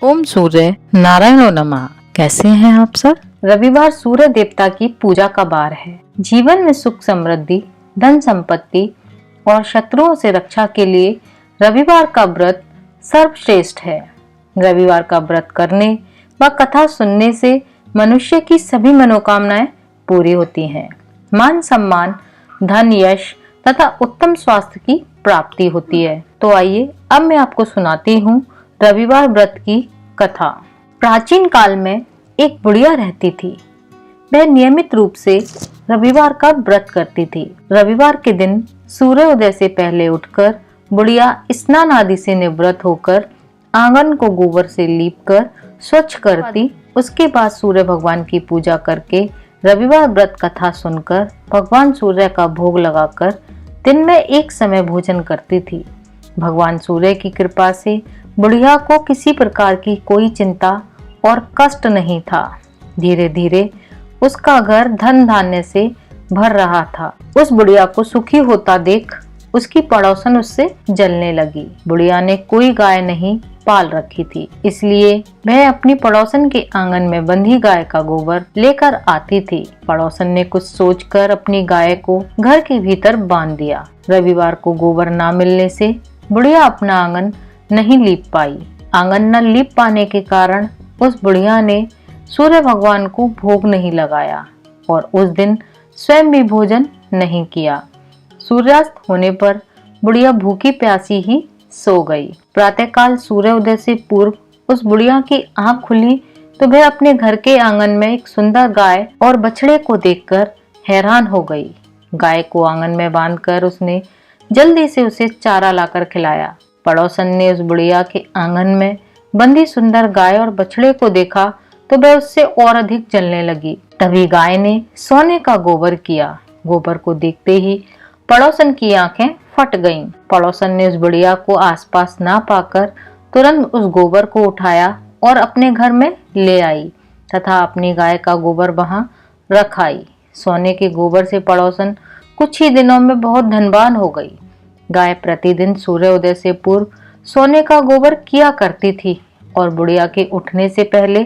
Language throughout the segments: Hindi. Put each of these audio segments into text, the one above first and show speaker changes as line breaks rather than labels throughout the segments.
ओम सूर्य नारायणो नमः। कैसे हैं आप सब? रविवार सूर्य देवता की पूजा का बार है। जीवन में सुख समृद्धि, धन संपत्ति और शत्रुओं से रक्षा के लिए रविवार का व्रत सर्वश्रेष्ठ है। रविवार का व्रत करने व कथा सुनने से मनुष्य की सभी मनोकामनाएं पूरी होती हैं। मान सम्मान, धन, यश तथा उत्तम स्वास्थ्य की प्राप्ति होती है। तो आइए अब मैं आपको सुनाती हूँ रविवार व्रत की कथा। प्राचीन काल में एक बुढ़िया रहती थी। वह नियमित रूप से रविवार का व्रत करती थी। रविवार के दिन सूर्योदय से पहले उठकर बुढ़िया स्नान आदि से निवृत्त होकर आंगन को गोबर से लीपकर स्वच्छ करती। उसके बाद सूर्य भगवान की पूजा करके रविवार व्रत कथा सुनकर भगवान सूर्य का भोग लगाकर दिन में एक समय भोजन करती थी। भगवान सूर्य की कृपा से बुढ़िया को किसी प्रकार की कोई चिंता और कष्ट नहीं था। धीरे धीरे उसका घर धन धान्य से भर रहा था। उस बुढ़िया को सुखी होता देख उसकी पड़ोसन उससे जलने लगी। बुढ़िया ने कोई गाय नहीं पाल रखी थी, इसलिए वह अपनी पड़ोसन के आंगन में बंधी गाय का गोबर लेकर आती थी। पड़ोसन ने कुछ सोचकर अपनी गाय को घर के भीतर बांध दिया। रविवार को गोबर ना मिलने से बुढ़िया अपना आंगन नहीं लीप पाई। आंगन न लीप पाने के कारण उस बुढ़िया ने सूर्य भगवान को भोग नहीं लगाया और उस दिन स्वयं भी भोजन नहीं किया। सूर्यास्त होने पर बुढ़िया भूखी प्यासी ही सो गई। प्रातःकाल सूर्योदय से पूर्व उस बुढ़िया की आंख खुली तो वह अपने घर के आंगन में एक सुंदर गाय और बछड़े को देखकर हैरान हो गई। गाय को आंगन में बांधकर उसने जल्दी से उसे चारा लाकर खिलाया। पड़ोसन ने उस बुढ़िया के आंगन में बंधी सुंदर गाय और बछड़े को देखा तो वह उससे और अधिक जलने लगी। तभी गाय ने सोने का गोबर किया। गोबर को देखते ही पड़ोसन की आंखें फट गईं। पड़ोसन ने उस बुढ़िया को आसपास ना पाकर तुरंत उस गोबर को उठाया और अपने घर में ले आई तथा अपनी गाय का गोबर वहां रख आई। सोने के गोबर से पड़ोसन कुछ ही दिनों में बहुत धनवान हो गई। गाय प्रतिदिन सूर्योदय से पूर्व सोने का गोबर किया करती थी और बुढ़िया के उठने से पहले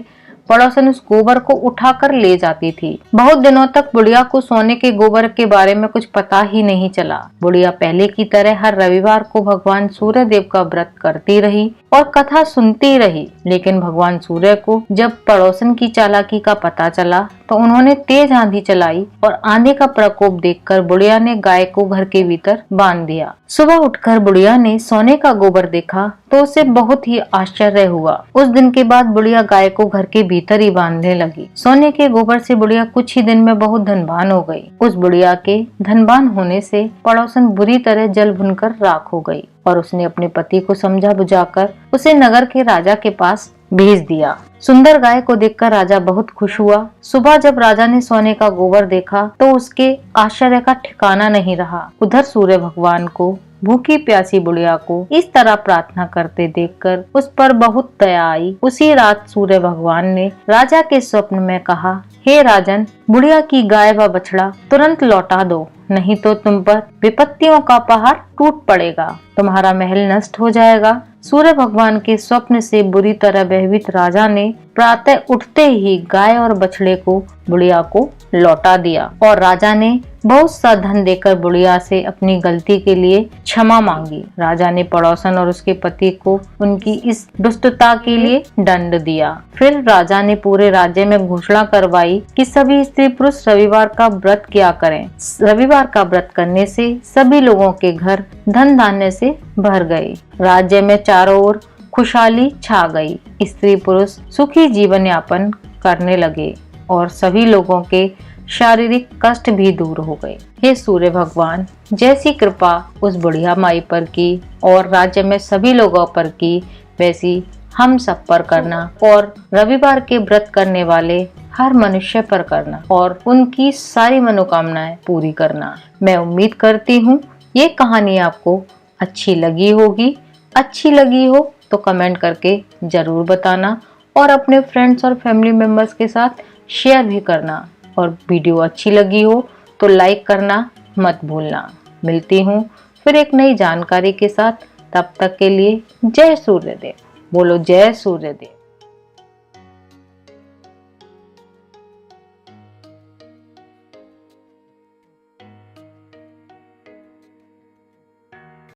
पड़ोसन उस गोबर को उठाकर ले जाती थी। बहुत दिनों तक बुढ़िया को सोने के गोबर के बारे में कुछ पता ही नहीं चला। बुढ़िया पहले की तरह हर रविवार को भगवान सूर्य देव का व्रत करती रही और कथा सुनती रही। लेकिन भगवान सूर्य को जब पड़ोसन की चालाकी का पता चला तो उन्होंने तेज आंधी चलाई और आंधी का प्रकोप देखकर बुढ़िया ने गाय को घर के भीतर बांध दिया। सुबह उठकर बुढ़िया ने सोने का गोबर देखा तो उसे बहुत ही आश्चर्य हुआ। उस दिन के बाद बुढ़िया गाय को घर के भीतर ही बांधने लगी। सोने के गोबर से बुढ़िया कुछ ही दिन में बहुत धनवान हो गई। उस बुढ़िया के धनवान होने से पड़ोसन बुरी तरह जल भुनकर राख हो गई और उसने अपने पति को समझा बुझाकर उसे नगर के राजा के पास भेज दिया। सुंदर गाय को देखकर राजा बहुत खुश हुआ। सुबह जब राजा ने सोने का गोबर देखा तो उसके आश्चर्य का ठिकाना नहीं रहा। उधर सूर्य भगवान को भूखी प्यासी बुढ़िया को इस तरह प्रार्थना करते देखकर उस पर बहुत दया आई। उसी रात सूर्य भगवान ने राजा के स्वप्न में कहा, हे राजन, बुढ़िया की गाय व बछड़ा तुरंत लौटा दो, नहीं तो तुम पर विपत्तियों का पहाड़ टूट पड़ेगा, तुम्हारा महल नष्ट हो जाएगा। सूर्य भगवान के स्वप्न से बुरी तरह भयभीत राजा ने प्रातः उठते ही गाय और बछड़े को बुढ़िया को लौटा दिया और राजा ने बहुत सा धन देकर बुढ़िया से अपनी गलती के लिए क्षमा मांगी। राजा ने पड़ोसन और उसके पति को उनकी इस दुष्टता के लिए दंड दिया। फिर राजा ने पूरे राज्य में घोषणा करवाई कि सभी स्त्री पुरुष रविवार का व्रत किया करें। रविवार का व्रत करने से सभी लोगों के घर धन धान्य से भर गए। राज्य में चारों ओर खुशहाली छा गई। स्त्री पुरुष सुखी जीवन यापन करने लगे और सभी लोगों के शारीरिक कष्ट भी दूर हो गए। हे सूर्य भगवान, जैसी कृपा उस बुढ़िया माई पर की और राज्य में सभी लोगों पर की, वैसी हम सब पर करना और रविवार के व्रत करने वाले हर मनुष्य पर करना और उनकी सारी मनोकामनाएं पूरी करना। मैं उम्मीद करती हूँ ये कहानी आपको अच्छी लगी होगी। अच्छी लगी हो तो कमेंट करके जरूर बताना और अपने फ्रेंड्स और फैमिली मेंबर्स के साथ शेयर भी करना और वीडियो अच्छी लगी हो तो लाइक करना मत भूलना। मिलती हूँ फिर एक नई जानकारी के साथ। तब तक के लिए जय सूर्यदेव। बोलो जय सूर्यदेव।